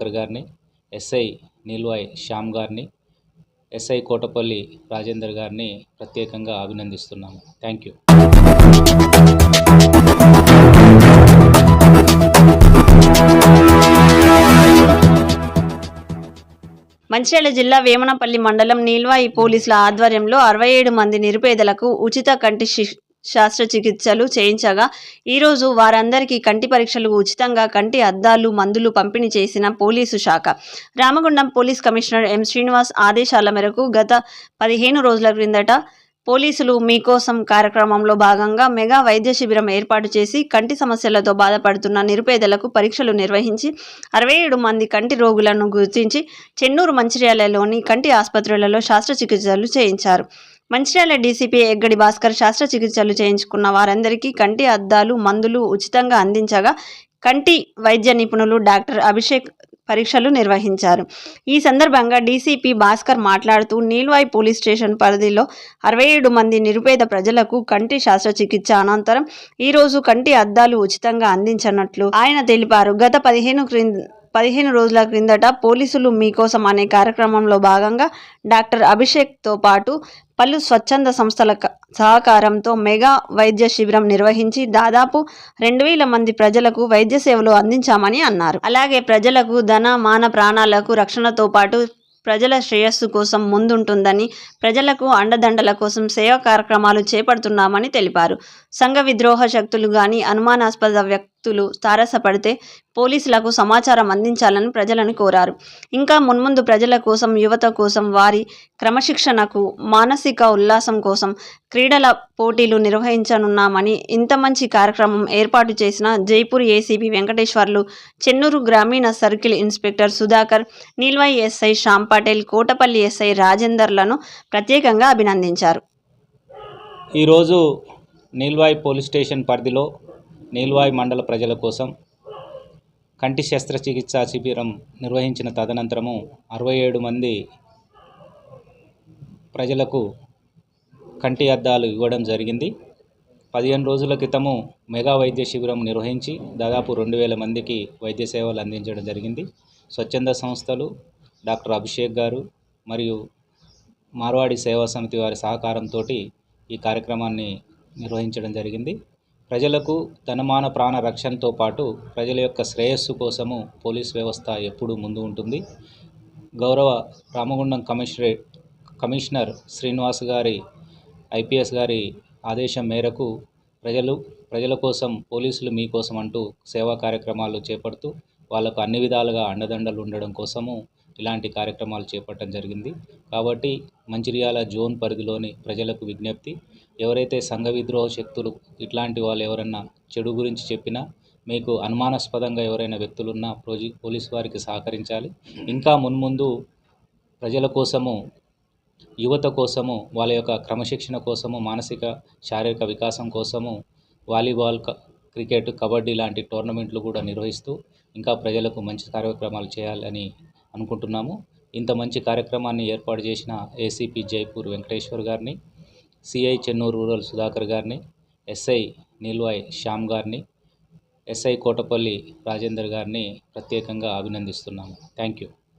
సుధాకర్ గారిని, ఎస్ఐ నీల్వాయ్ శ్యామ్ గారిని, ఎస్ఐ కోటపల్లి రాజేందర్ గారిని ప్రత్యేకంగా అభినందిస్తున్నాము. Thank you. మంచిర్యాల జిల్లా వేమనపల్లి మండలం నీల్వాయి పోలీసుల ఆధ్వర్యంలో 67 మంది నిరుపేదలకు ఉచిత కంటి శస్త్రచికిత్సలు చేయించగా ఈరోజు వారందరికీ కంటి పరీక్షలు ఉచితంగా కంటి అద్దాలు మందులు పంపిణీ చేసిన పోలీసు శాఖ. Ramagundam police commissioner M Srinivas ఆదేశాల మేరకు గత 15 రోజుల క్రిందట పోలీసులు మీకోసం కార్యక్రమంలో భాగంగా మెగా వైద్య శిబిరం ఏర్పాటు చేసి కంటి సమస్యలతో బాధపడుతున్న నిరుపేదలకు పరీక్షలు నిర్వహించి 67 మంది కంటి రోగులను గుర్తించి చెన్నూరు మంచిర్యాలలోని కంటి ఆసుపత్రులలో శస్త్రచికిత్సలు చేయించారు. మంచిర్యాల డీసీపీ ఎగ్గడి భాస్కర్ శస్త్రచికిత్సలు చేయించుకున్న వారందరికీ కంటి అద్దాలు మందులు ఉచితంగా అందించగా కంటి వైద్య నిపుణులు డాక్టర్ అభిషేక్ పరీక్షలు నిర్వహించారు. ఈ సందర్భంగా డీసీపీ భాస్కర్ మాట్లాడుతూ నీల్వాయి పోలీస్ స్టేషన్ పరిధిలో 67 మంది నిరుపేద ప్రజలకు కంటి శస్త్రచికిత్స అనంతరం ఈరోజు కంటి అద్దాలు ఉచితంగా అందించనున్నట్లు ఆయన తెలిపారు. గత 15 రోజుల క్రిందట పోలీసులు మీకోసం అనే కార్యక్రమంలో భాగంగా డాక్టర్ అభిషేక్తో పాటు పలు స్వచ్ఛంద సంస్థల సహకారంతో మెగా వైద్య శిబిరం నిర్వహించి దాదాపు 2000 మంది ప్రజలకు వైద్య సేవలు అందించామని అన్నారు. అలాగే ప్రజలకు ధన మాన ప్రాణాలకు రక్షణతో పాటు ప్రజల శ్రేయస్సు కోసం ముందుంటుందని, ప్రజలకు అండదండల కోసం సేవా కార్యక్రమాలు చేపడుతున్నామని తెలిపారు. సంఘ విద్రోహ శక్తులు గాని అనుమానాస్పద వ్యక్తులు తారసపడితే పోలీసులకు సమాచారం అందించాలని ప్రజలను కోరారు. ఇంకా మున్ముందు ప్రజల కోసం, యువత కోసం, వారి క్రమశిక్షణకు, మానసిక ఉల్లాసం కోసం క్రీడల పోటీలు నిర్వహించనున్నామని, ఇంత మంచి కార్యక్రమం ఏర్పాటు చేసిన జైపూర్ ఏసీపీ వెంకటేశ్వర్లు, చెన్నూరు గ్రామీణ circle inspector Sudhakar, Neelwai SI Shyam Patel, Kotapalli SI రాజేందర్లను ప్రత్యేకంగా అభినందించారు. ఈరోజు నీల్వాయి పోలీస్ స్టేషన్ పరిధిలో నీల్వాయి మండల ప్రజల కోసం కంటి శస్త్రచికిత్సా శిబిరం నిర్వహించిన తదనంతరము 67 మంది ప్రజలకు కంటి అద్దాలు ఇవ్వడం జరిగింది. 15 రోజుల క్రితము మెగా వైద్య శిబిరం నిర్వహించి దాదాపు 2000 మందికి వైద్య సేవలు అందించడం జరిగింది. స్వచ్ఛంద సంస్థలు, డాక్టర్ అభిషేక్ గారు మరియు మార్వాడి సేవా సమితి వారి సహకారంతో ఈ కార్యక్రమాన్ని నిర్వహించడం జరిగింది. ప్రజలకు ధనమాన ప్రాణ రక్షణతో పాటు ప్రజల యొక్క శ్రేయస్సు కోసము పోలీస్ వ్యవస్థ ఎప్పుడూ ముందు ఉంటుంది. గౌరవ రామగుండం కమిషనర్ శ్రీనివాస్ గారి ఐపీఎస్ గారి ఆదేశం మేరకు ప్రజల కోసం పోలీసులు మీకోసం అంటూ సేవా కార్యక్రమాలు చేపడుతూ వాళ్ళకు అన్ని విధాలుగా అండదండలు ఉండడం కోసము ఇలాంటి కార్యక్రమాలు చేపట్టడం జరిగింది. కాబట్టి మంచిర్యాల జోన్ పరిధిలోని ప్రజలకు విజ్ఞప్తి, ఎవరైతే సంఘ విద్రోహ శక్తులు ఇట్లాంటి వాళ్ళు ఎవరన్నా చెడు గురించి చెప్పినా, మీకు అనుమానాస్పదంగా ఎవరైనా వ్యక్తులున్నా పోలీసు వారికి సహకరించాలి. ఇంకా మున్ముందు ప్రజల కోసము, యువత కోసము, వాళ్ళ యొక్క క్రమశిక్షణ కోసము, మానసిక శారీరక వికాసం కోసము వాలీబాల్, క్రికెట్, కబడ్డీ లాంటి టోర్నమెంట్లు కూడా నిర్వహిస్తూ ఇంకా ప్రజలకు మంచి కార్యక్రమాలు చేయాలని అనుకుంటున్నాము. ఇంత మంచి కార్యక్రమాన్ని ఏర్పాటు చేసిన ఏసీపీ జైపూర్ వెంకటేశ్వర్ గారిని, సిఐ చెన్నూరు రూరల్ సుధాకర్ గారిని, ఎస్ఐ నీల్వాయ్ శ్యామ్ గారిని, ఎస్ఐ కోటపల్లి రాజేందర్ గారిని ప్రత్యేకంగా అభినందిస్తున్నాము. Thank you.